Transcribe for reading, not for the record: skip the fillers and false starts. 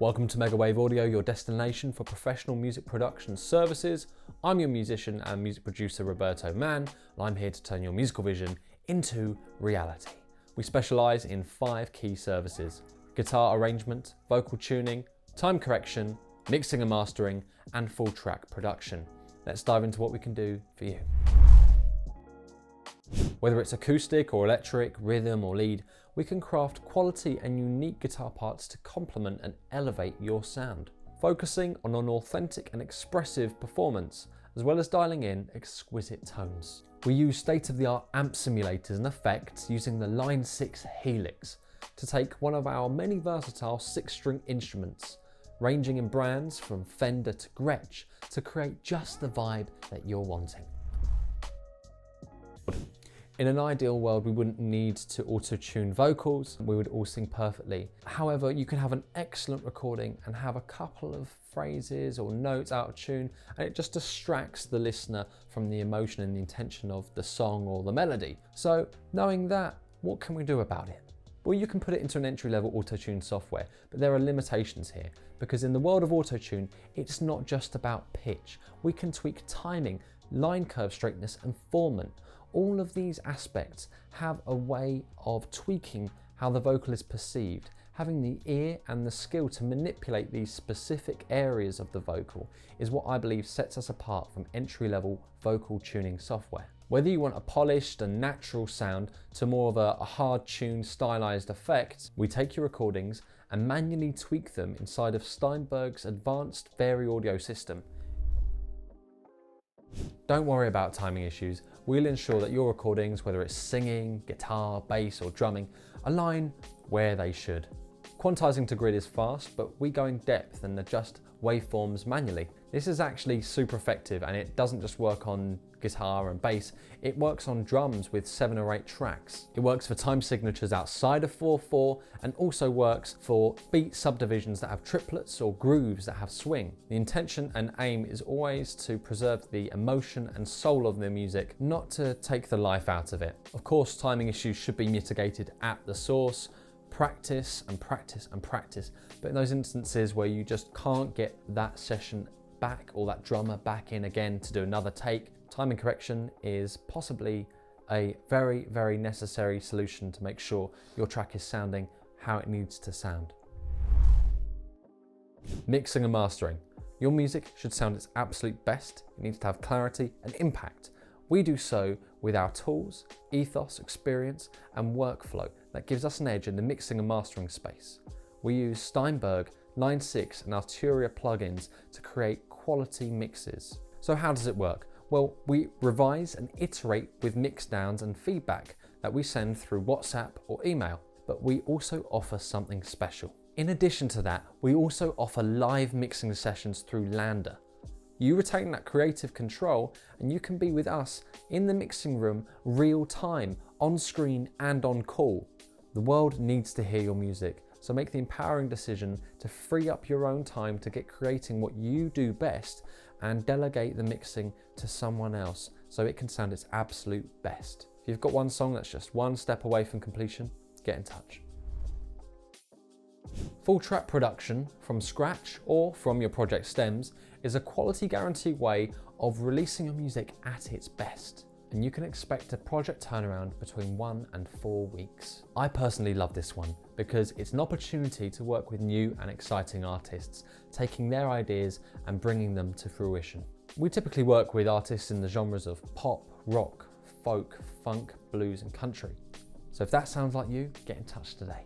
Welcome to Megawave Audio, your destination for professional music production services. I'm your musician and music producer Roberto Mann, and I'm here to turn your musical vision into reality. We specialise in 5 key services: guitar arrangement, vocal tuning, time correction, mixing and mastering, and full track production. Let's dive into what we can do for you. Whether it's acoustic or electric, rhythm or lead, we can craft quality and unique guitar parts to complement and elevate your sound, focusing on an authentic and expressive performance, as well as dialing in exquisite tones. We use state-of-the-art amp simulators and effects using the Line 6 Helix to take one of our many versatile 6-string instruments, ranging in brands from Fender to Gretsch, to create just the vibe that you're wanting. In an ideal world, we wouldn't need to auto-tune vocals, we would all sing perfectly. However, you can have an excellent recording and have a couple of phrases or notes out of tune, and it just distracts the listener from the emotion and the intention of the song or the melody. So, knowing that, what can we do about it? Well, you can put it into an entry-level auto-tune software, but there are limitations here, because in the world of auto-tune, it's not just about pitch. We can tweak timing, line curve straightness, and formant. All of these aspects have a way of tweaking how the vocal is perceived. Having the ear and the skill to manipulate these specific areas of the vocal is what I believe sets us apart from entry-level vocal tuning software. Whether you want a polished and natural sound to more of a hard-tuned stylized effect, we take your recordings and manually tweak them inside of Stienberg's advanced Vari audio system. Don't worry about timing issues. We'll ensure that your recordings, whether it's singing, guitar, bass or drumming, align where they should. Quantizing to grid is fast, but we go in depth and adjust waveforms manually. This is actually super effective, and it doesn't just work on guitar and bass, it works on drums with 7 or 8 tracks. It works for time signatures outside of 4/4 and also works for beat subdivisions that have triplets or grooves that have swing. The intention and aim is always to preserve the emotion and soul of the music, not to take the life out of it. Of course, timing issues should be mitigated at the source. Practice and practice and practice, but in those instances where you just can't get that session back or that drummer back in again to do another take, timing correction is possibly a very, very necessary solution to make sure your track is sounding how it needs to sound. Mixing and mastering. Your music should sound its absolute best. It needs to have clarity and impact. We do so with our tools, ethos, experience, and workflow that gives us an edge in the mixing and mastering space. We use Stienberg, Line 6 and arturia plugins to create quality mixes. So how does it work? Well, we revise and iterate with mixdowns and feedback that we send through WhatsApp or email, but we also offer something special. In addition to that, we also offer live mixing sessions through Hande. You retain that creative control and you can be with us in the mixing room real time, on screen and on call. The world needs to hear your music, so make the empowering decision to free up your own time to get creating what you do best and delegate the mixing to someone else so it can sound its absolute best. If you've got one song that's just one step away from completion, get in touch. Full track production from scratch or from your project stems is a quality guarantee way of releasing your music at its best, and you can expect a project turnaround between 1 and 4 weeks. I personally love this one because it's an opportunity to work with new and exciting artists, taking their ideas and bringing them to fruition. We typically work with artists in the genres of pop, rock, folk, funk, blues and country. So if that sounds like you, get in touch today.